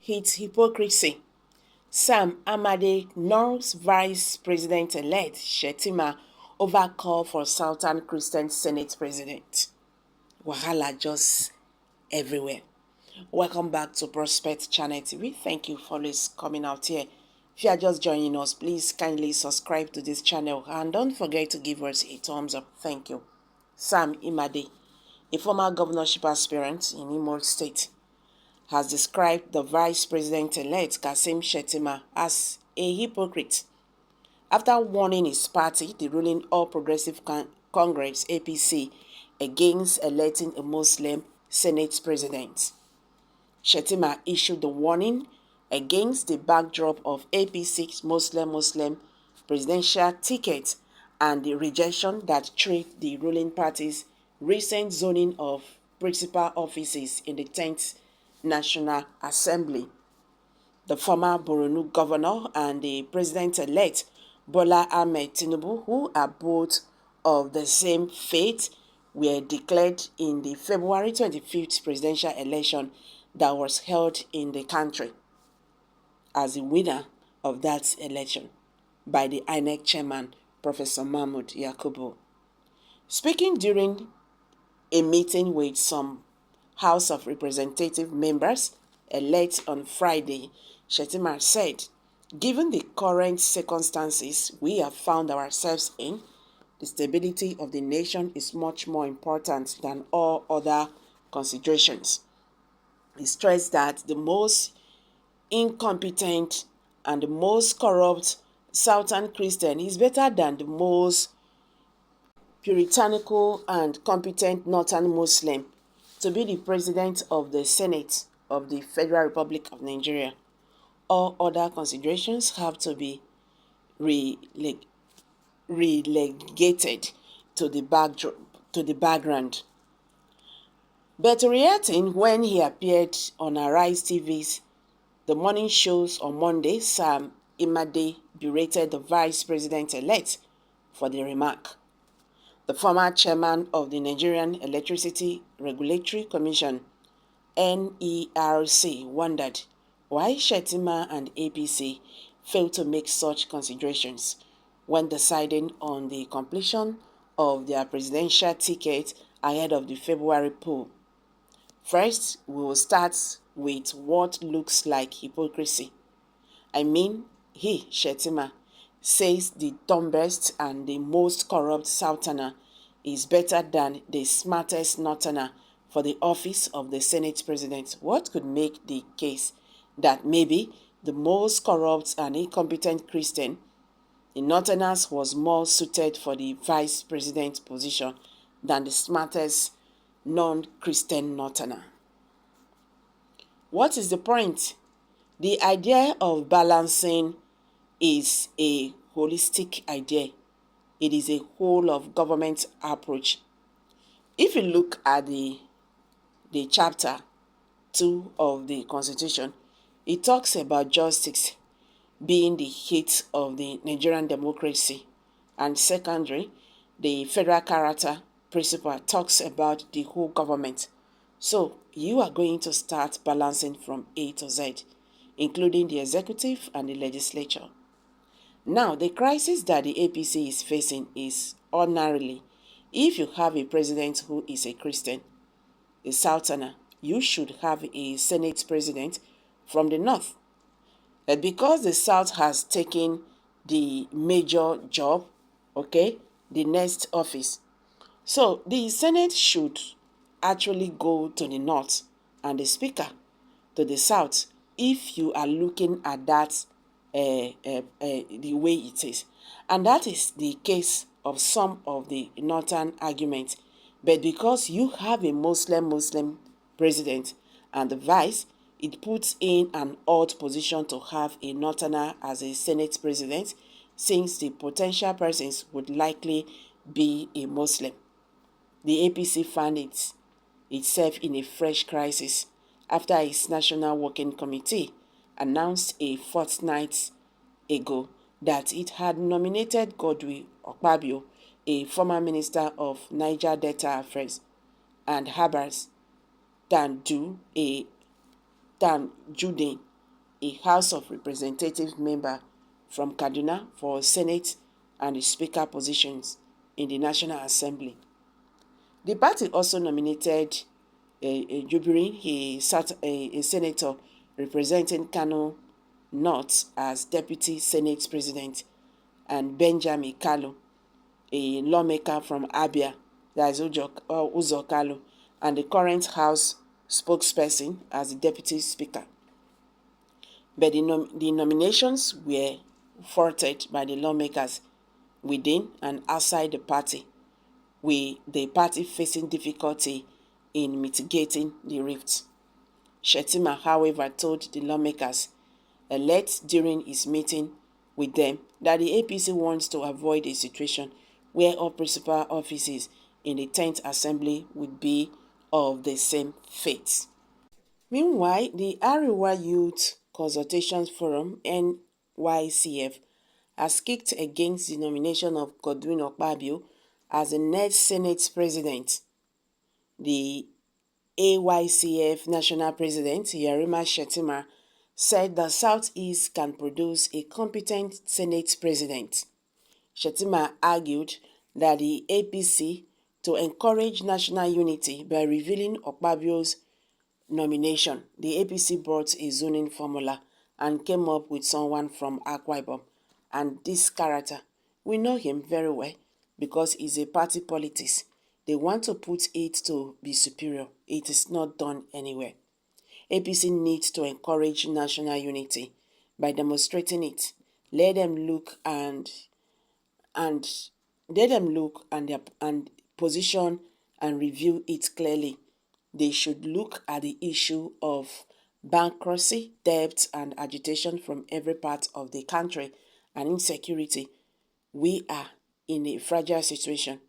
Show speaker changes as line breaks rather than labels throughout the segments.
It's hypocrisy. Sam Amadi North's Vice President-elect Shettima over call for Southern Christian Senate President. Wahala just everywhere. Welcome back to Prospect Channel TV. Thank you for always coming out here. If you are just joining us, please kindly subscribe to this channel and don't forget to give us a thumbs up. Thank you. Sam Imade, a former governorship aspirant in Imo State, has described the Vice President-elect Kasim Shettima as a hypocrite after warning his party, the ruling All Progressive Congress (APC), against electing a Muslim Senate president. Shettima issued the warning against the backdrop of APC's Muslim presidential ticket and the rejection that treat the ruling party's recent zoning of principal offices in the 10th National Assembly. The former Borno governor and the president-elect Bola Ahmed Tinubu, who are both of the same faith, were declared in the February 25th presidential election that was held in the country as the winner of that election by the INEC chairman, Professor Mahmoud Yakubu. Speaking during a meeting with some House of Representative members elect on Friday, Shettima said, "Given the current circumstances we have found ourselves in, the stability of the nation is much more important than all other considerations." He stressed that the most incompetent and the most corrupt Southern Christian is better than the most puritanical and competent Northern Muslim to be the president of the Senate of the Federal Republic of Nigeria. All other considerations have to be relegated to the background. But reacting when he appeared on Arise TV's The Morning Shows on Monday, Sam Imade berated the Vice President-elect for the remark. The former chairman of the Nigerian Electricity Regulatory Commission, NERC, wondered why Shettima and APC failed to make such considerations when deciding on the completion of their presidential ticket ahead of the February poll. First, we will start with what looks like hypocrisy. I mean, he, Shettima, says the dumbest and the most corrupt Southerner is better than the smartest Northerner for the office of the Senate President. What could make the case that maybe the most corrupt and incompetent Christian in Northerners was more suited for the Vice President position than the smartest non-Christian Northerner? What is the point? The idea of balancing is a holistic idea. It is a whole of government approach. If you look at the chapter 2 of the Constitution, it talks about justice being the heat of the Nigerian democracy, and secondary, the federal character principle talks about the whole government. So you are going to start balancing from A to Z, including the executive and the legislature. Now, the crisis that the APC is facing is ordinarily, if you have a president who is a Christian, a Southerner, you should have a Senate president from the North. But because the South has taken the major job, the next office, so the Senate should actually go to the North and the Speaker to the South if you are looking at that the way it is. And that is the case of some of the Northern arguments. But because you have a Muslim president and the vice, it puts in an odd position to have a Northerner as a Senate president, since the potential persons would likely be a Muslim. The APC found itself in a fresh crisis after its National Working Committee announced a fortnight ago that it had nominated Godwin Okpabio, a former Minister of Niger Delta Affairs, and Habars Danjudeen a House of Representatives member from Kaduna for Senate and the Speaker positions in the National Assembly. The party also nominated Jubiri, a senator representing Kano North, as Deputy Senate President, and Benjamin Kalu, a lawmaker from Abia, that is Uzo Kalu, and the current House spokesperson, as the Deputy Speaker. But the nominations were thwarted by the lawmakers within and outside the party, with the party facing difficulty in mitigating the rift. Shettima, however, told the lawmakers elect during his meeting with them that the APC wants to avoid a situation where all principal offices in the 10th Assembly would be of the same fate. Meanwhile, the Ariwa Youth Consultations Forum, NYCF, has kicked against the nomination of Godwin Okpabio as the next Senate President. The AYCF National President, Yarima Shettima, said the Southeast can produce a competent Senate President. Shettima argued that the APC, to encourage national unity by revealing Okpabio's nomination, the APC brought a zoning formula and came up with someone from Akwa Ibom. And this character, we know him very well because he's a party politics. They want to put it to be superior. It is not done anywhere. APC needs to encourage national unity by demonstrating it. Let them look and position and review it clearly. They should look at the issue of bankruptcy, debt, and agitation from every part of the country, and insecurity. We are in a fragile situation.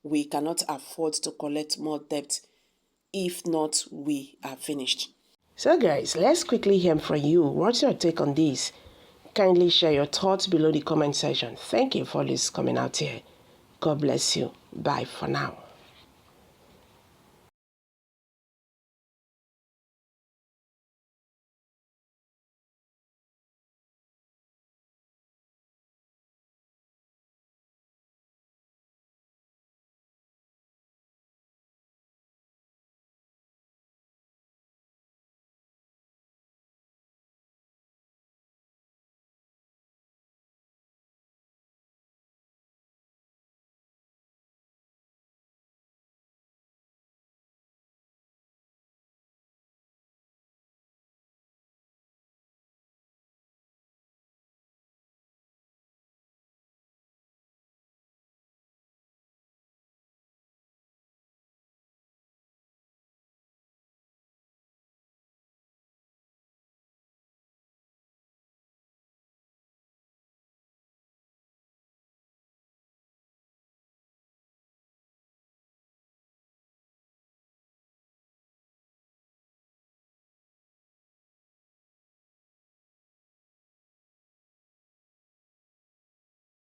We cannot afford to collect more debt. If not, we are finished. So guys, let's quickly hear from you. What's your take on this? Kindly share your thoughts below the comment section. Thank you for this coming out here. God bless you. Bye for now.